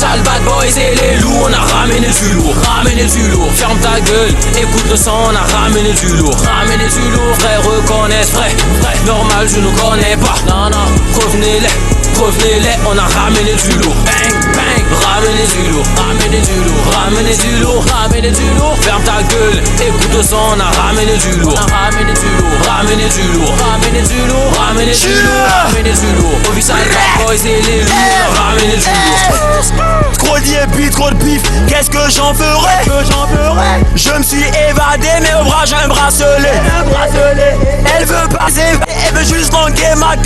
Official bad boys et les loups, on a ramené du lourd, ramené du lourd. Ferme ta gueule, écoute le son, on a ramené du lourd, ramené du lourd. Frère reconnaissent, vrai, normal je nous connais pas. Non, non, revenez-les, on a ramené du lourd. Bang, bang, ramené du lourd, ramené du lourd, ramené du lourd, ramené du lourd. Ferme ta gueule, écoute le son, on a ramené du lourd, ramené du lourd, ramené du lourd, ramené du lourd, ramené du lourd, ramené du lourd. Official bad boys et les loups, on a ramené du lourd. Trop d'épis, trop de bif, qu'est-ce que j'en ferais? Je me suis évadé, mais au bras j'ai un bracelet. Elle veut passer, elle veut juste languer ma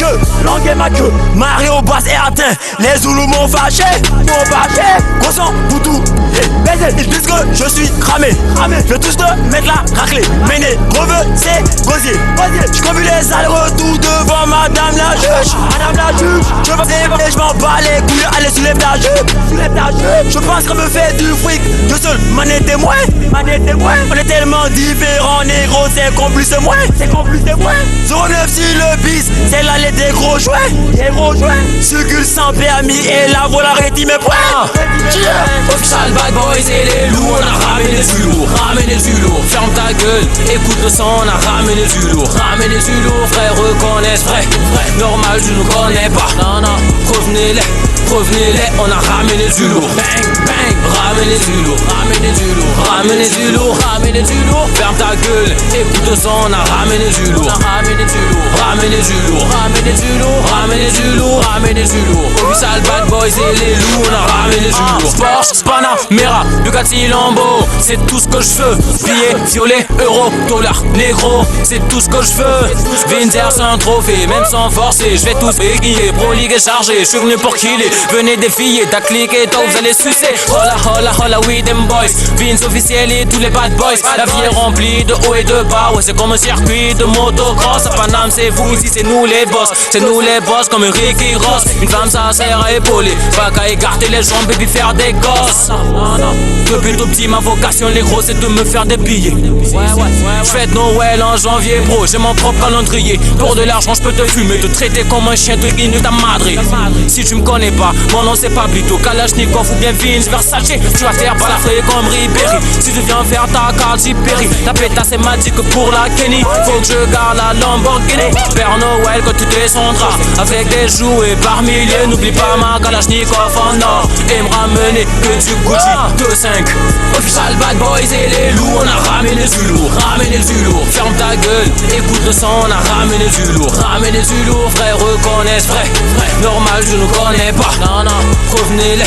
queue. Mario Bass est atteint, les Zoulous m'ont fâché. Gros sang, boutou, baiser. Ils disent que je suis cramé. Je veux tous te mettre la raclée. Méné, reveux, c'est gosier. J'ai vu les allers-retours devant madame la juge. Je vais s'évader, je m'en bats les couilles. Allez, soulève ta jupe. Je pense qu'elle me fait du fric. Je seul, man est témoin. On est tellement différents, négro, c'est complice moi. 09 si le bis, c'est là les des gros jouets. Circule sans permis et la voilà rétime mes points. Official bad boys et les loups, on a ramené du lourd, ramené du lourd. Ferme ta gueule, écoute le son, on a ramené du lourd, ramené du lourd. Frère reconnaissent, vrai, normal je nous connais pas. Non, non, revenez-les, on a ramené du lourd. Bang, bang, ramené du lourd, ramené du lourd, ramené du lourd, ramené du lourd. Ferme ta gueule, écoute le son, on a ramené du lourd, ramené du lourd, ramené du lourd, ramené du lourd, ramené du lourd, ramené du lourd. Official bad boys et les loups, on a ramené du lourd. Porsche, Panamera, Bugatti, Lambo, c'est tout ce que je veux. Billets, violet, euro, dollar, négro, c'est tout ce que je veux. Windsor c'est un trophée, même sans forcer, je vais tous béguiller, pro ligue est chargé, je suis venu pour killer. Venez défier, ta clique et toi vous allez sucer. Hola, we them boys. Vince officiel et tous les bad boys. La vie est remplie de haut et de bas. Ouais, c'est comme un circuit de motocross. À Paname, c'est vous, ici c'est nous les boss. C'est nous les boss comme Ricky Ross. Une femme ça sert à épauler, pas qu'à écarter les jambes et puis faire des gosses. Depuis tout petit, ma vocation, les gros, c'est de me faire des billets. J'fête Noël en janvier, bro. J'ai mon propre calendrier. Pour de l'argent, je peux te fumer, te traiter comme un chien, te guiner ta madre. Si tu me connais pas, mon nom c'est Pablito, Kalashnikov ou bien Vince Versace. Tu vas faire balafrer comme Ribéry. Si tu viens faire ta carte Perry, ta pétasse est magique pour la Kenny. Faut que je garde la Lamborghini. Père Noël quand tu descendras avec des jouets par milliers. N'oublie pas ma Kalashnikov en or et me ramener que du Gucci 2-5. Official bad boys et les loups, on a ramené du lourd, ramené du lourd. Ferme ta gueule, écoute le son, on a ramené du lourd, ramené du lourd. Frère reconnaissent, vrai, normal je nous connais pas. Non, non, revenez-les,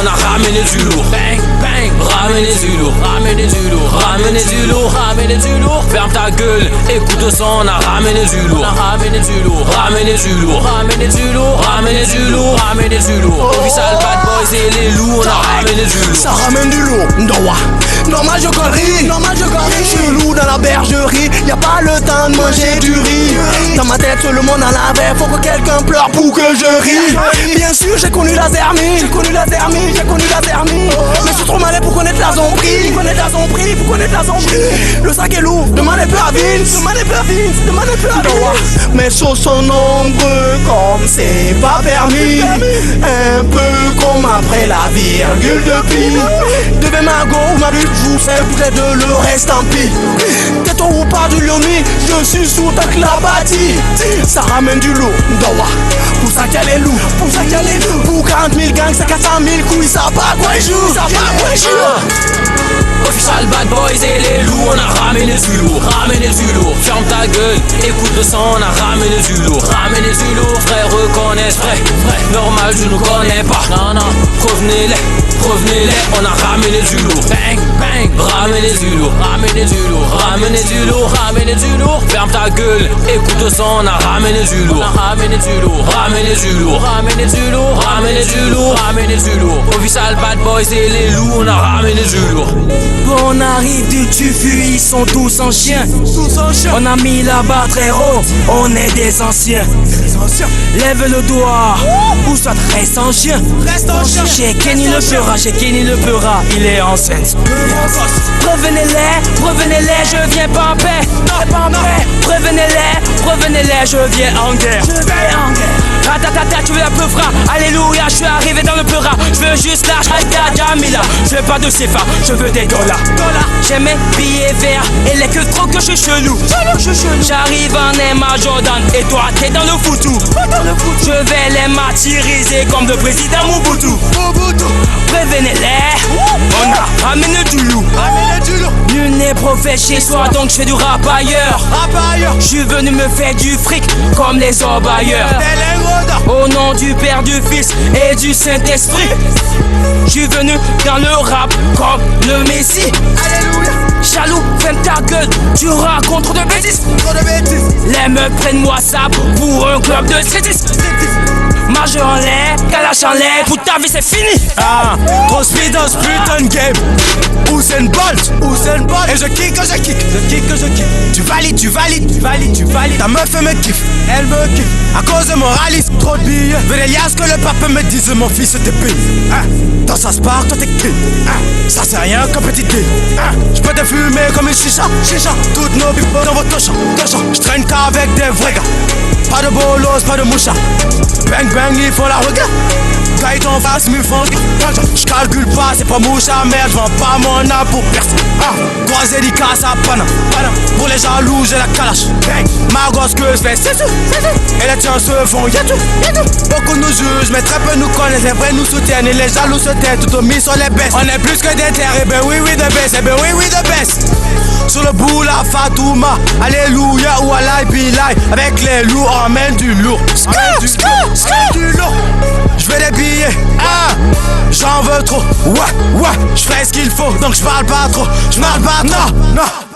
on a ramené du lourd. Bang, bang, ramené du lourd, ramené du lourd, ramené du lourd, ramené du lourd. Ferme ta gueule, écoute le son, on a ramené du lourd, ramené du lourd, ramené du lourd, ramené du lourd, ramené du lourd, ramené du lourd. Official bad boys et les loups, on a ramené du lourd. Ça ramène du lourd, normal je connerie, je suis loup dans la bergerie. Y'a pas le temps de manger du riz. Dans ma tête tout le monde en avait, faut que quelqu'un pleure pour que je rie. Bien sûr j'ai connu la zermie, mais je suis trop malin pour connaître la zombie. Le sac est lourd, demandez peu à Vince. Mes choses sont nombreux comme c'est pas permis. Un peu comme après la virgule de pi. Devant ma go ou ma bite, je vous fais près de le reste tant pis. T'es ou pas du Lyonnais, je suis sous ta clabatie. Ça ramène du lourd, pour ça qu'il y a les loups, pour 40 000 gangs, ça 400 000 couilles, ça pas quoi ils jouent, Official bad boys et les loups, on a ramené du lourd, ramené du lourd. Ferme ta gueule, écoute le son, on a ramené du lourd, ramené du lourd. Frère reconnaissent, vrai, normal je nous connais pas. Non, non, revenez-les, on a ramené du lourd. Bang, bang, ramené du lourd, ramené du lourd, ramené du lourd, ramené du lourd. Ferme ta gueule, écoute le son, on a ramené du lourd, ramené du lourd, ramené du lourd, ramené du lourd, ramené du lourd, ramené du lourd. Official bad boys et les loups, on a ramené du lourd. On arrive du tufu, ils sont tous en chien. On a mis la barre très haut, on est des anciens. Lève le doigt, ou soit reste en chien. Chez Kenny le peura, il est en scène. Prévenez-les, je viens pas en paix. Prévenez-les, je viens en guerre. Ratatata, tu veux la peufra. Alléluia, je suis arrivé dans le peura. Je veux juste la Jamila. Je veux pas de CFA, je veux des dollars. J'ai mes billets verts et les que trop que je suis chelou. J'arrive en Emma Jordan et toi t'es dans le foutou. Je vais les martyriser comme le président Mobutu. Prévenez-les, on a ramené du loup. Nul n'est prophète chez soi, donc je fais du rap ailleurs. Je suis venu me faire du fric comme les orbailleurs. Au nom du Père, du Fils et du Saint-Esprit, je suis venu dans le rap comme le Messie. Jaloux, ferme ta gueule, tu racontes trop de bêtises. Les meufs prennent WhatsApp pour un club de streetistes. Majeur en l'air, calache en l'air, pour ta vie c'est fini. Trop speed dans ce putain de game. Usain Bolt, et je kick, Tu valides, ta meuf elle me kiffe, à cause de mon rallye, trop de billets. Veux les liasses que le pape me dise, mon fils t'es pile. Dans sa spark, toi t'es kill. Ça c'est rien comme petit deal. Je peux te fumer comme une chicha. Toutes nos bipos dans votre champ. Je traîne qu'avec des vrais gars. Pas de bolos, pas de moucha. Bang bang, il faut la regarder. Gaït en face, me font. J'calcule pas, c'est pas moucha, merde, j'vends pas mon âme pour personne. Gros dédicace à Pana. Pour les jaloux, j'ai la calache. Ma grosse queue se fait c'est. Et les tiens se font yatou. Beaucoup nous jugent, mais très peu nous connaissent. Les vrais nous soutiennent et les jaloux se taisent. Tout au mis sur les baisses. On est plus que des terres, et ben oui, de baisse, Sur le bout, la Fatouma. Alléluia ou Allah Bilay. Avec les loups, on emmène du lourd. Je veux des billets, j'en veux trop. Ouais, je fais ce qu'il faut, donc je parle pas trop. Non.